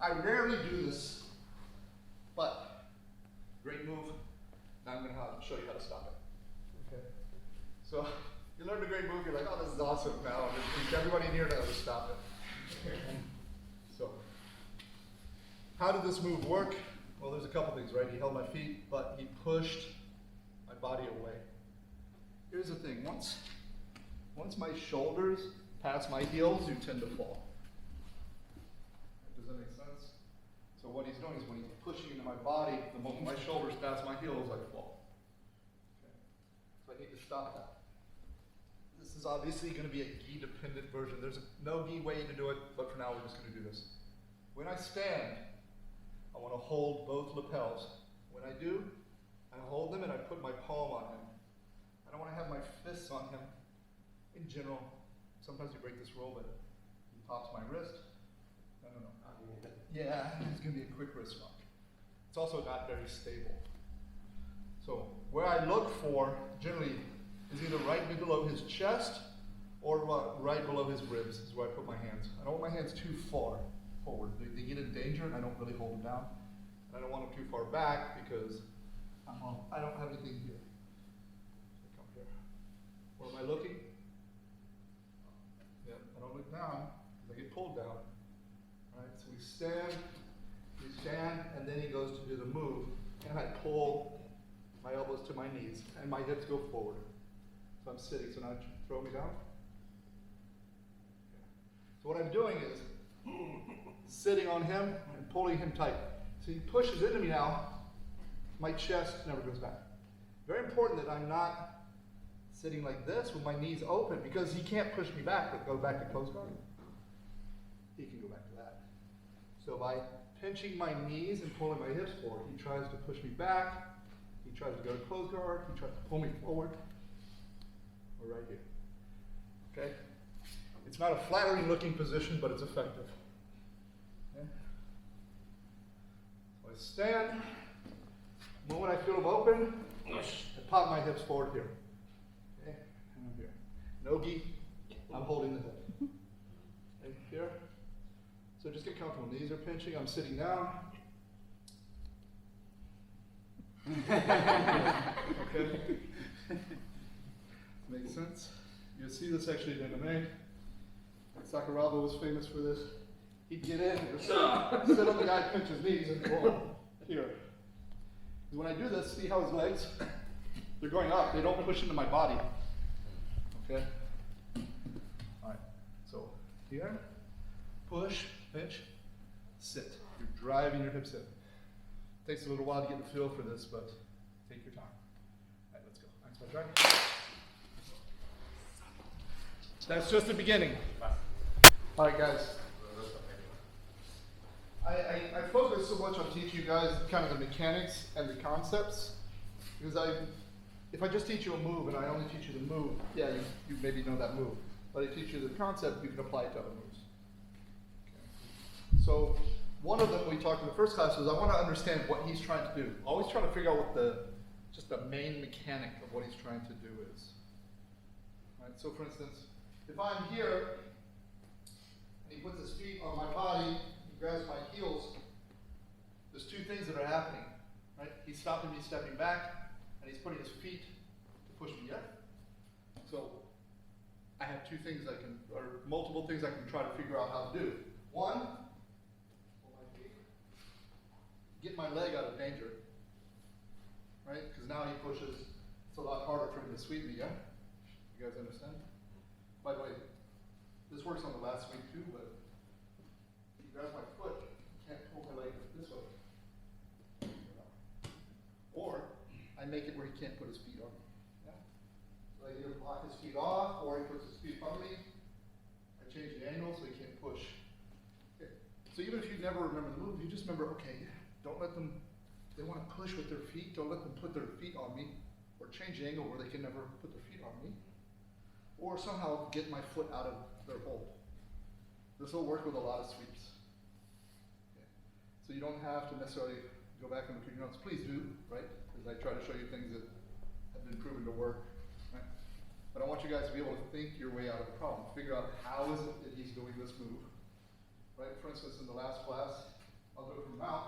I rarely do this, but great move. Now I'm going to show you how to stop it. Okay. So you learn a great move, you're like, oh, this is awesome now. Everybody in here knows how to stop it. So, how did this move work? Well, there's a couple things, right? He held my feet, but he pushed my body away. Here's the thing, once my shoulders pass my heels, you tend to fall. Does that make sense? So what he's doing is when he's pushing into my body, the moment my shoulders pass my heels, I fall. Okay. So I need to stop that. This is obviously going to be a gi-dependent version. There's no gi way to do it, but for now we're just going to do this. When I stand, I want to hold both lapels. When I do, I hold them and I put my palm on him. I don't want to have my fists on him. In general, sometimes you break this rule, but he pops my wrist. No. Yeah, it's going to be a quick wrist lock. It's also not very stable. So where I look for, generally, is either right below his chest or right below his ribs is where I put my hands. I don't want my hands too far forward. They get in danger and I don't really hold them down. And I don't want them too far back because I don't have anything here. So come here. Where am I looking? Yep, I don't look down because I get pulled down. All right, so we stand, and then he goes to do the move, and I pull my elbows to my knees, and my hips go forward. So I'm sitting, so now throw me down. Okay. So what I'm doing is sitting on him and pulling him tight. So he pushes into me now, my chest never goes back. Very important that I'm not sitting like this with my knees open because he can't push me back, but go back to close guard. He can go back to that. So by pinching my knees and pulling my hips forward, he tries to push me back, he tries to go to close guard, he tries to pull me forward. We're right here. Okay? It's not a flattering looking position, but it's effective. Okay? So I stand. The moment I feel them open, I pop my hips forward here. Okay? And I'm here. No gi. I'm holding the head. Okay? Here. So just get comfortable. Knees are pinching. I'm sitting down. Okay? Makes sense? You'll see this actually in MMA. Sakuraba was famous for this. He'd get in, sit on the guy, pinch his knees, and pull here. Because when I do this, see how his legs, they're going up. They don't push into my body. Okay? All right. So here, push, pinch, sit. You're driving your hips in. Takes a little while to get the feel for this, but take your time. All right, let's go. Next one, try. That's just the beginning. All right, guys. I focus so much on teaching you guys kind of the mechanics and the concepts because if I just teach you a move and I only teach you the move, yeah, you maybe know that move. But I teach you the concept, you can apply it to other moves. Okay. So one of them we talked in the first class was I want to understand what he's trying to do. Always try to figure out what just the main mechanic of what he's trying to do is. All right, so for instance, if I'm here and he puts his feet on my body, he grabs my heels, there's two things that are happening, right? He's stopping me stepping back, and he's putting his feet to push me up. So I have two things or multiple things I can try to figure out how to do. One, pull my feet, get my leg out of danger, right? Because now he pushes, it's a lot harder for him to sweep me, yeah? You guys understand? By the way, this works on the last sweep too, but if he grabs my foot, he can't pull my leg this way. Or I make it where he can't put his feet on me. Yeah? So I either block his feet off, or he puts his feet on me. I change the angle so he can't push. Okay. So even if you never remember the move, you just remember, okay, don't let them, they want to push with their feet, don't let them put their feet on me, or change the angle where they can never put their feet on me. Or somehow get my foot out of their hold. This will work with a lot of sweeps. Okay. So you don't have to necessarily go back and look at your notes. Please do, right? Because I try to show you things that have been proven to work. Right? But I want you guys to be able to think your way out of the problem. Figure out how is it that he's doing this move. Right? For instance, in the last class, I'll do it from mount.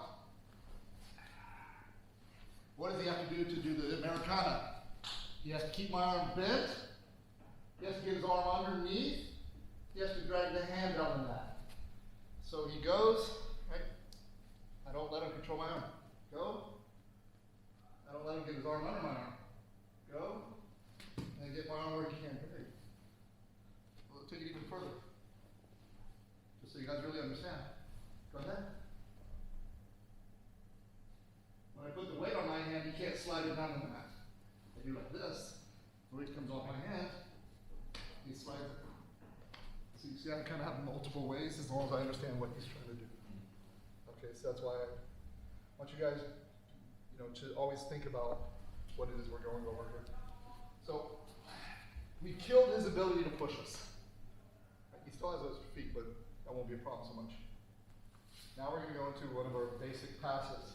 What does he have to do the Americana? He has to keep my arm bent. He has to get his arm underneath. He has to drag the hand down the mat. So he goes, right? I don't let him control my arm. Go. I don't let him get his arm under my arm. Go. And get my arm where he can. Hey. We'll take it even further. Just so you guys really understand. Go ahead. When I put the weight on my hand, you can't slide it down the mat. I do like this. The weight comes off my hand. He slides it. So you see, I kind of have multiple ways as long as I understand what he's trying to do. Okay, so that's why I want you guys, to always think about what it is we're going over here. So we killed his ability to push us. He still has those feet, but that won't be a problem so much. Now we're going to go into one of our basic passes.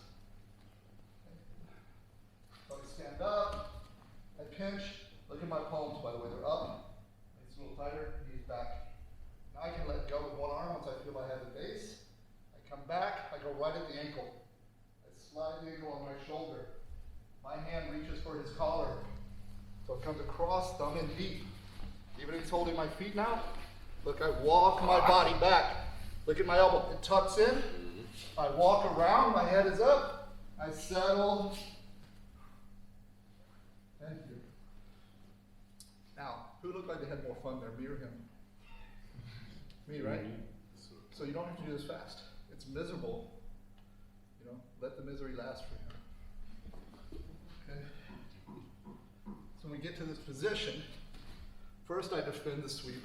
So I stand up, I pinch. Look at my palms, by the way, they're up. It's a little tighter, knees back. Now I can let go with one arm once I feel I have the base. I come back, I go right at the ankle. I slide the ankle on my shoulder. My hand reaches for his collar. So it comes across, thumb in deep. Even if he's holding my feet now, look, I walk my body back. Look at my elbow, it tucks in. I walk around, my head is up. I settle. Thank you. Now, who looked like they had more fun there, me or him? Me, right? So you don't have to do this fast. It's miserable. Let the misery last for him. Okay. So when we get to this position, first I defend the sweep.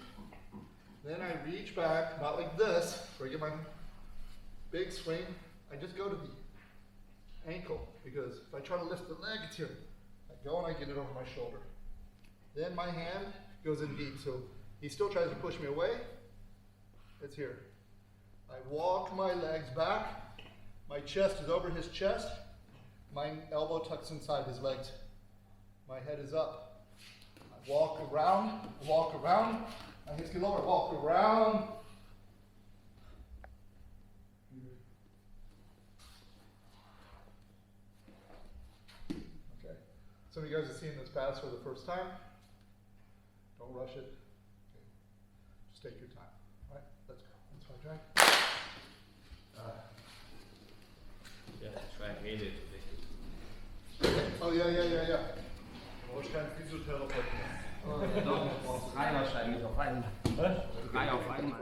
Then I reach back, not like this, where I get my big swing. I just go to the ankle, because if I try to lift the leg, it's here. I go and I get it over my shoulder. Then my hand goes in deep, so he still tries to push me away. It's here. I walk my legs back. My chest is over his chest. My elbow tucks inside his legs. My head is up. I walk around. My hips get lower. Walk around. Okay. Some of you guys are seeing this pass for the first time. Don't rush it. Okay. Just take your time. All right, let's go. That's my drag. Yeah, try and hate it. Oh, yeah. Ich kein Physiotherapeut. Doch, du brauchst 3 wahrscheinlich auf einen. 3 auf einmal.